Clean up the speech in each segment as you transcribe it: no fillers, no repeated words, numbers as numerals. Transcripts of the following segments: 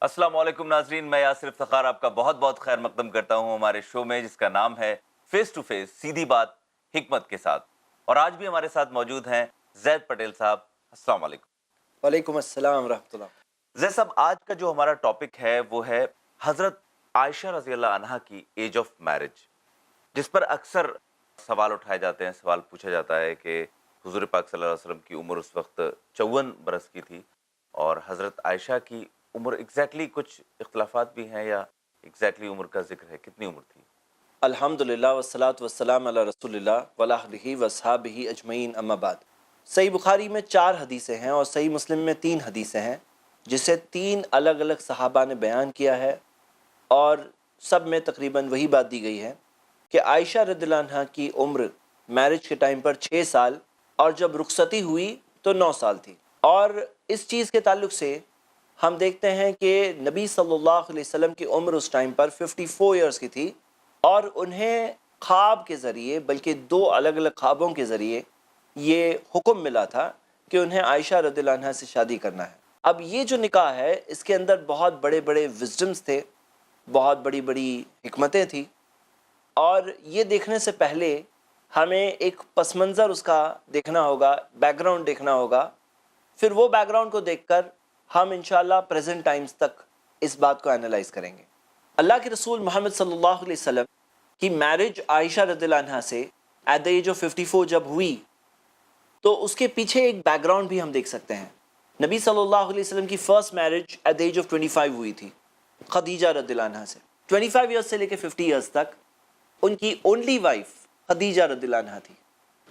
السلام علیکم ناظرین، میں یاسر افتخار آپ کا بہت بہت خیر مقدم کرتا ہوں ہمارے شو میں، جس کا نام ہے فیس ٹو فیس، سیدھی بات حکمت کے ساتھ۔ اور آج بھی ہمارے ساتھ موجود ہیں زید پٹیل صاحب۔ السلام علیکم وعلیکم السلام ورحمۃ اللہ۔ زید صاحب، آج کا جو ہمارا ٹاپک ہے وہ ہے حضرت عائشہ رضی اللہ عنہا کی ایج آف میرج، جس پر اکثر سوال اٹھائے جاتے ہیں، سوال پوچھا جاتا ہے کہ حضور پاک صلی اللہ علیہ وسلم کی عمر اس وقت 54 برس کی تھی، اور حضرت عائشہ کی عمر ایگزیکٹلی کچھ اختلافات بھی ہیں، یا ایگزیکٹلی عمر کا ذکر ہے، کتنی عمر تھی؟ الحمد للہ والصلاۃ والسلام علی رسول اللہ وعلی آلہ وصحابہ اجمعین، اما بعد۔ صحیح بخاری میں 4 حدیثیں ہیں اور صحیح مسلم میں 3 حدیثیں ہیں، جسے 3 الگ الگ صحابہ نے بیان کیا ہے، اور سب میں تقریباً وہی بات دی گئی ہے کہ عائشہ رضی اللہ عنہا کی عمر میرج کے ٹائم پر 6 سال اور جب رخصتی ہوئی تو 9 سال تھی۔ اور اس چیز کے تعلق سے ہم دیکھتے ہیں کہ نبی صلی اللہ علیہ وسلم کی عمر اس ٹائم پر 54 ایئرس کی تھی، اور انہیں خواب کے ذریعے، بلکہ 2 الگ الگ خوابوں کے ذریعے یہ حکم ملا تھا کہ انہیں عائشہ رضی اللہ عنہا سے شادی کرنا ہے۔ اب یہ جو نکاح ہے، اس کے اندر بہت بڑے بڑے وزڈمز تھے، بہت بڑی بڑی حکمتیں تھیں، اور یہ دیکھنے سے پہلے ہمیں ایک پس منظر اس کا دیکھنا ہوگا، بیک گراؤنڈ دیکھنا ہوگا، پھر وہ بیک گراؤنڈ کو دیکھ کر ہم انشاءاللہ پریزنٹ ٹائمز تک اس بات کو انالائز کریں گے۔ اللہ کے رسول محمد صلی اللہ علیہ وسلم کی میرج عائشہ رضی اللہ عنہا سے ایٹ دا ایج آف 54 جب ہوئی، تو اس کے پیچھے ایک بیک گراؤنڈ بھی ہم دیکھ سکتے ہیں۔ نبی صلی اللہ علیہ وسلم کی first marriage at the age of 25 ہوئی تھی خدیجہ رضی اللہ عنہا سے۔ 25 ایئرس سے لے کے 50 ایئرس تک ان کی اونلی وائف خدیجہ رضی اللہ عنہا تھی۔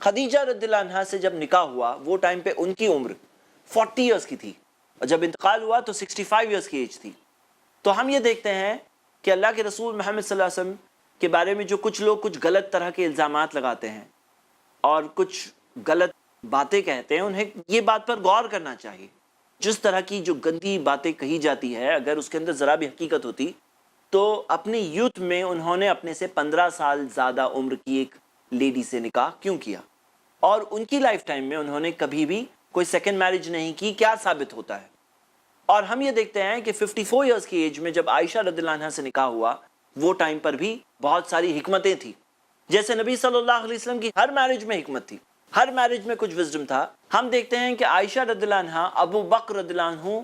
خدیجہ رضی اللہ عنہا سے جب نکاح ہوا، وہ ٹائم پہ ان کی عمر 40 ایئرس کی تھی، اور جب انتقال ہوا تو 65 ایئرس کی ایج تھی۔ تو ہم یہ دیکھتے ہیں کہ اللہ کے رسول محمد صلی اللہ علیہ وسلم کے بارے میں جو کچھ لوگ کچھ غلط طرح کے الزامات لگاتے ہیں اور کچھ غلط باتیں کہتے ہیں، انہیں یہ بات پر غور کرنا چاہیے۔ جس طرح کی جو گندی باتیں کہی جاتی ہے، اگر اس کے اندر ذرا بھی حقیقت ہوتی تو اپنی یوتھ میں انہوں نے اپنے سے 15 سال زیادہ عمر کی ایک لیڈی سے نکاح کیوں کیا، اور ان کی لائف ٹائم میں انہوں نے کبھی بھی کوئی سیکنڈ میرج نہیں کی، کیا ثابت ہوتا ہے؟ اور ہم یہ دیکھتے ہیں کہ 54 ایئرس کی ایج میں جب عائشہ رضی اللہ عنہا سے نکاح ہوا، وہ ٹائم پر بھی بہت ساری حکمتیں تھیں، جیسے نبی صلی اللہ علیہ وسلم کی ہر میرج میں حکمت تھی، ہر میرج میں کچھ وزڈم تھا۔ ہم دیکھتے ہیں کہ عائشہ رضی اللہ عنہا ابو بکر رضی اللہ عنہ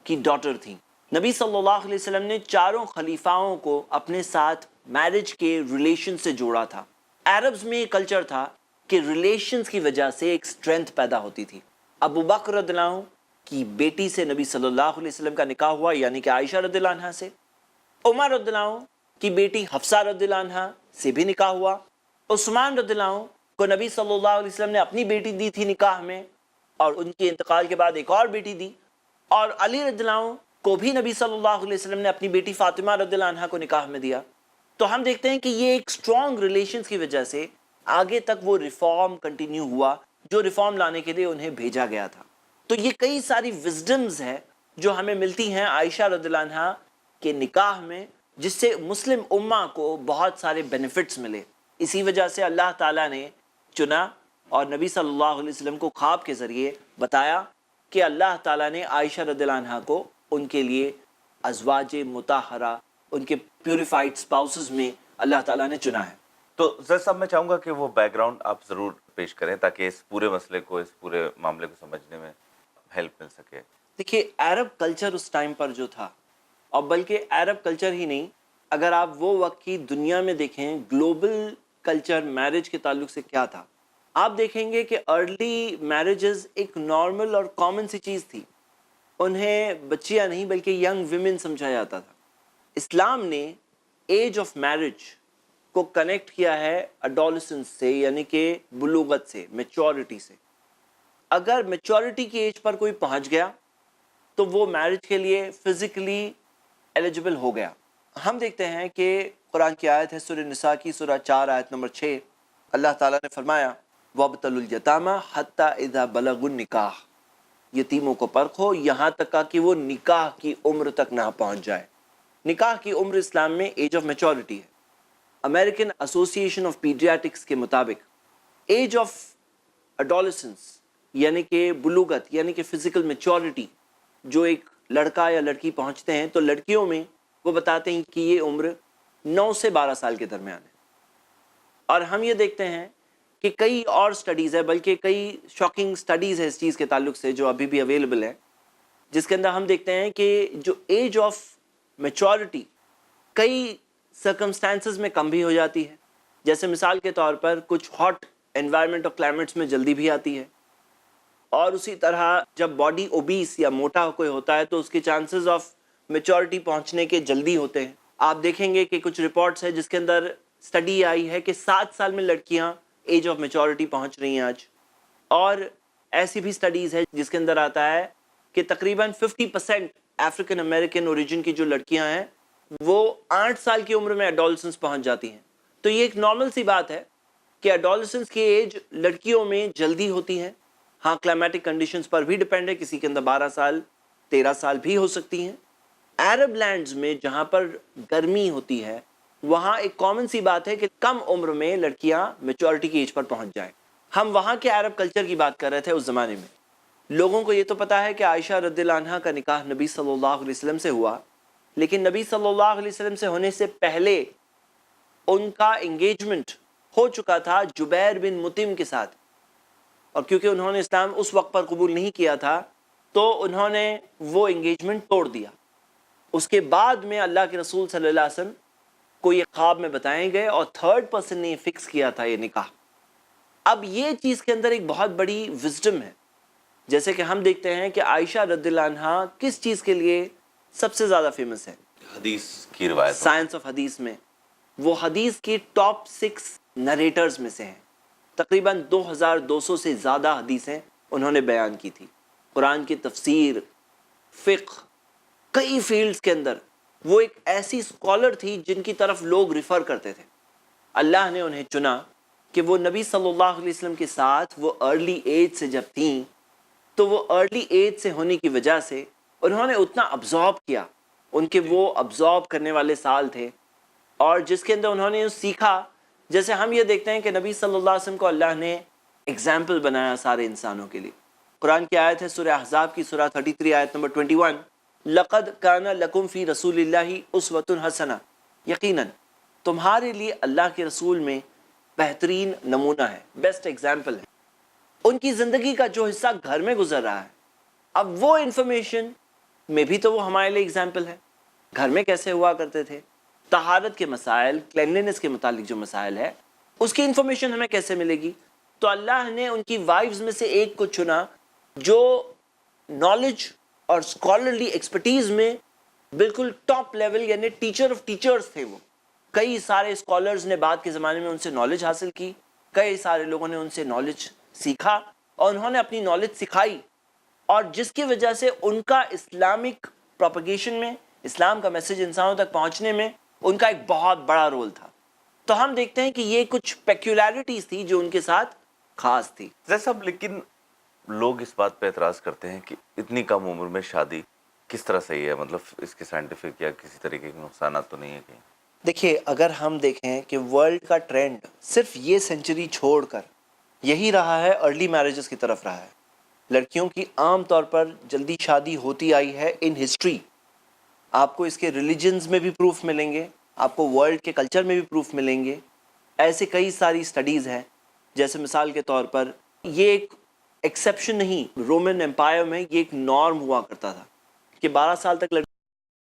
کی ڈاٹر تھیں۔ نبی صلی اللہ علیہ وسلم نے 4 خلیفاؤں کو اپنے ساتھ میرج کے ریلیشن سے جوڑا تھا۔ عربز میں یہ کلچر تھا کہ ریلیشنز کی وجہ سے ایک سٹرینتھ پیدا ہوتی تھی۔ ابو بکر رضی اللہ عنہ کی بیٹی سے نبی صلی اللہ علیہ وسلم کا نکاح ہوا، یعنی کہ عائشہ رضی اللہ عنہا سے۔ عمر رضی اللہ عنہ کی بیٹی حفصہ رضی اللہ عنہا سے بھی نکاح ہوا۔ عثمان رضی اللہ عنہ کو نبی صلی اللہ علیہ وسلم نے اپنی بیٹی دی تھی نکاح میں، اور ان کے انتقال کے بعد ایک اور بیٹی دی۔ اور علی رضی اللہ عنہ کو بھی نبی صلی اللہ علیہ وسلم نے اپنی بیٹی فاطمہ رضی اللہ عنہا کو نکاح میں دیا۔ تو ہم دیکھتے ہیں کہ یہ ایک اسٹرانگ ریلیشنز کی وجہ سے آگے تک وہ ریفارم کنٹینیو ہوا، جو ریفارم لانے کے لیے انہیں بھیجا گیا تھا۔ تو یہ کئی ساری وزڈمز ہیں جو ہمیں ملتی ہیں عائشہ رضی اللہ عنہا کے نکاح میں، جس سے مسلم امہ کو بہت سارے بینیفٹس ملے۔ اسی وجہ سے اللہ تعالیٰ نے چنا اور نبی صلی اللہ علیہ وسلم کو خواب کے ذریعے بتایا کہ اللہ تعالیٰ نے عائشہ رضی اللہ عنہا کو ان کے لیے ازواج مطہرہ، ان کے پیوریفائڈ سپاؤسز میں اللہ تعالیٰ نے چنا ہے۔ تو زید صاحب، میں چاہوں گا کہ وہ بیک گراؤنڈ آپ ضرور پیش کریں تاکہ اس پورے مسئلے کو، اس پورے معاملے کو سمجھنے میں ہیلپ مل سکے۔ دیکھیے، عرب کلچر اس ٹائم پر جو تھا، اور بلکہ عرب کلچر ہی نہیں، اگر آپ وہ وقت کی دنیا میں دیکھیں گلوبل کلچر میرج کے تعلق سے کیا تھا، آپ دیکھیں گے کہ ارلی میرجز ایک نارمل اور کامن سی چیز تھی۔ انہیں بچیاں نہیں بلکہ ینگ ویمن سمجھا جاتا تھا۔ اسلام نے ایج آف میرج کو کنیکٹ کیا ہے اڈولسنس سے، یعنی کہ بلوغت سے، میچورٹی سے۔ اگر میچورٹی کی ایج پر کوئی پہنچ گیا تو وہ میرج کے لیے فزیکلی ایلیجبل ہو گیا۔ ہم دیکھتے ہیں کہ قرآن کی آیت ہے سورہ نساء کی سورہ 4 آیت نمبر 6، اللہ تعالیٰ نے فرمایا وَابْتَلُوا الْيَتَامَى حَتَّى إِذَا بَلَغُوا النِّكَاحَ، یتیموں کو پرکھو یہاں تک کہ وہ نکاح کی عمر تک نہ پہنچ جائے۔ نکاح کی عمر اسلام میں ایج آف میچورٹی ہے۔ امریکن ایسوسی ایشن آف پیڈیاٹکس کے مطابق ایج آف اڈولسنس، یعنی کہ بلوغت، یعنی کہ فزیکل میچورٹی، جو ایک لڑکا یا لڑکی پہنچتے ہیں تو لڑکیوں میں وہ بتاتے ہیں کہ یہ عمر 9 سے 12 سال کے درمیان ہے. اور ہم یہ دیکھتے ہیں کہ کئی اور سٹڈیز ہے، بلکہ کئی شاکنگ سٹڈیز ہے اس چیز کے تعلق سے جو ابھی بھی اویلیبل ہے، جس کے اندر ہم دیکھتے ہیں کہ جو ایج آف میچورٹی کئی سرکمسٹانسز میں کم بھی ہو جاتی ہے. جیسے مثال کے طور پر کچھ ہاٹ انوائرمنٹ اور کلائمیٹس میں جلدی بھی آتی ہے، اور اسی طرح جب باڈی اوبیس یا موٹا کوئی ہوتا ہے تو اس کے چانسز آف میچورٹی پہنچنے کے جلدی ہوتے ہیں. آپ دیکھیں گے کہ کچھ رپورٹس ہے جس کے اندر سٹڈی آئی ہے کہ 7 سال میں لڑکیاں ایج آف میچورٹی پہنچ رہی ہیں آج. اور ایسی بھی سٹڈیز ہے جس کے اندر آتا ہے کہ تقریباً 50% افریقن امریکن اوریجن کی جو لڑکیاں ہیں وہ 8 سال کی عمر میں ایڈولسنس پہنچ جاتی ہیں. تو یہ ایک نارمل سی بات ہے کہ ایڈولسنس کی ایج لڑکیوں میں جلدی ہوتی ہے. ہاں کلائمیٹک کنڈیشنز پر بھی ڈیپینڈ ہے، کسی کے اندر 12 سال 13 سال بھی ہو سکتی ہیں. عرب لینڈز میں جہاں پر گرمی ہوتی ہے وہاں ایک کامن سی بات ہے کہ کم عمر میں لڑکیاں میچورٹی کی ایج پر پہنچ جائیں. ہم وہاں کے عرب کلچر کی بات کر رہے تھے. اس زمانے میں لوگوں کو یہ تو پتا ہے کہ عائشہ رضی اللہ عنہا کا نکاح نبی صلی اللہ علیہ وسلم سے ہوا، لیکن نبی صلی اللہ علیہ وسلم سے ہونے سے پہلے ان کا انگیجمنٹ ہو چکا تھا جبیر بن مطعم کے ساتھ. اور کیونکہ انہوں نے اسلام اس وقت پر قبول نہیں کیا تھا تو انہوں نے وہ انگیجمنٹ توڑ دیا. اس کے بعد میں اللہ کے رسول صلی اللہ علیہ وسلم کو یہ خواب میں بتائے گئے اور تھرڈ پرسن نے فکس کیا تھا یہ نکاح. اب یہ چیز کے اندر ایک بہت بڑی وزڈم ہے. جیسے کہ ہم دیکھتے ہیں کہ عائشہ رضی اللہ عنہا کس چیز کے لیے سب سے زیادہ فیمس ہے؟ حدیث کی روایت. سائنس آف حدیث میں وہ حدیث کی ٹاپ 6 نریٹرز میں سے ہیں. تقریباً 2200 سے زیادہ حدیثیں انہوں نے بیان کی تھی. قرآن کی تفسیر، فقہ، کئی فیلڈز کے اندر وہ ایک ایسی اسکالر تھی جن کی طرف لوگ ریفر کرتے تھے. اللہ نے انہیں چنا کہ وہ نبی صلی اللہ علیہ وسلم کے ساتھ وہ ارلی ایج سے جب تھیں تو وہ ارلی ایج سے ہونے کی وجہ سے انہوں نے اتنا ابزارب کیا. ان کے وہ ابزارب کرنے والے سال تھے اور جس کے اندر انہوں نے سیکھا. جیسے ہم یہ دیکھتے ہیں کہ نبی صلی اللہ علیہ وسلم کو اللہ نے ایگزامپل بنایا سارے انسانوں کے لیے. قرآن کی آیت ہے سورہ احزاب کی سورہ 33 آیت نمبر 21، لَقَدْ كَانَ لَكُمْ فِي رَسُولِ اللَّهِ أُسْوَةٌ حَسَنَةٌ، یقیناً تمہارے لیے اللہ کے رسول میں بہترین نمونہ ہے، بیسٹ ایگزامپل ہے. ان کی زندگی کا جو حصہ گھر میں گزر رہا ہے، اب وہ انفارمیشن میں بھی تو وہ ہمارے لیے ایگزامپل ہے. گھر میں کیسے ہوا کرتے تھے، طہارت کے مسائل، کلینلینس کے متعلق جو مسائل ہے اس کی انفارمیشن ہمیں کیسے ملے گی؟ تو اللہ نے ان کی وائفز میں سے ایک کو چنا جو نالج اور اسکالرلی ایکسپرٹیز میں بالکل ٹاپ لیول، یعنی ٹیچر آف ٹیچرز تھے. وہ کئی سارے اسکالرز نے بعد کے زمانے میں ان سے نالج حاصل کی، کئی سارے لوگوں نے ان سے نالج سیکھا اور انہوں نے اپنی نالج سکھائی، اور جس کی وجہ سے ان کا اسلامک پروپیگیشن میں، اسلام کا میسج انسانوں تک پہنچنے میں ان کا ایک بہت بڑا رول تھا. تو ہم دیکھتے ہیں کہ یہ کچھ پیکولیرٹیز تھی جو ان کے ساتھ خاص تھی. صاحب لیکن لوگ اس بات پہ اعتراض کرتے ہیں کہ اتنی کم عمر میں شادی کس طرح صحیح ہے؟ مطلب اس کے سائنٹیفک یا کسی طریقے کے نقصانات تو نہیں ہے کہیں؟ دیکھیے، اگر ہم دیکھیں کہ ورلڈ کا ٹرینڈ صرف یہ سینچری چھوڑ کر یہی رہا ہے، ارلی میرجز کی طرف رہا ہے. لڑکیوں کی عام طور پر جلدی شادی ہوتی آئی ہے ان ہسٹری. آپ کو اس کے ریلیجنز میں بھی پروف ملیں گے، آپ کو ورلڈ کے کلچر میں بھی پروف ملیں گے. ایسے کئی ساری سٹڈیز ہیں. جیسے مثال کے طور پر یہ ایک ایکسیپشن نہیں، رومن امپائر میں یہ ایک نارم ہوا کرتا تھا کہ 12 سال تک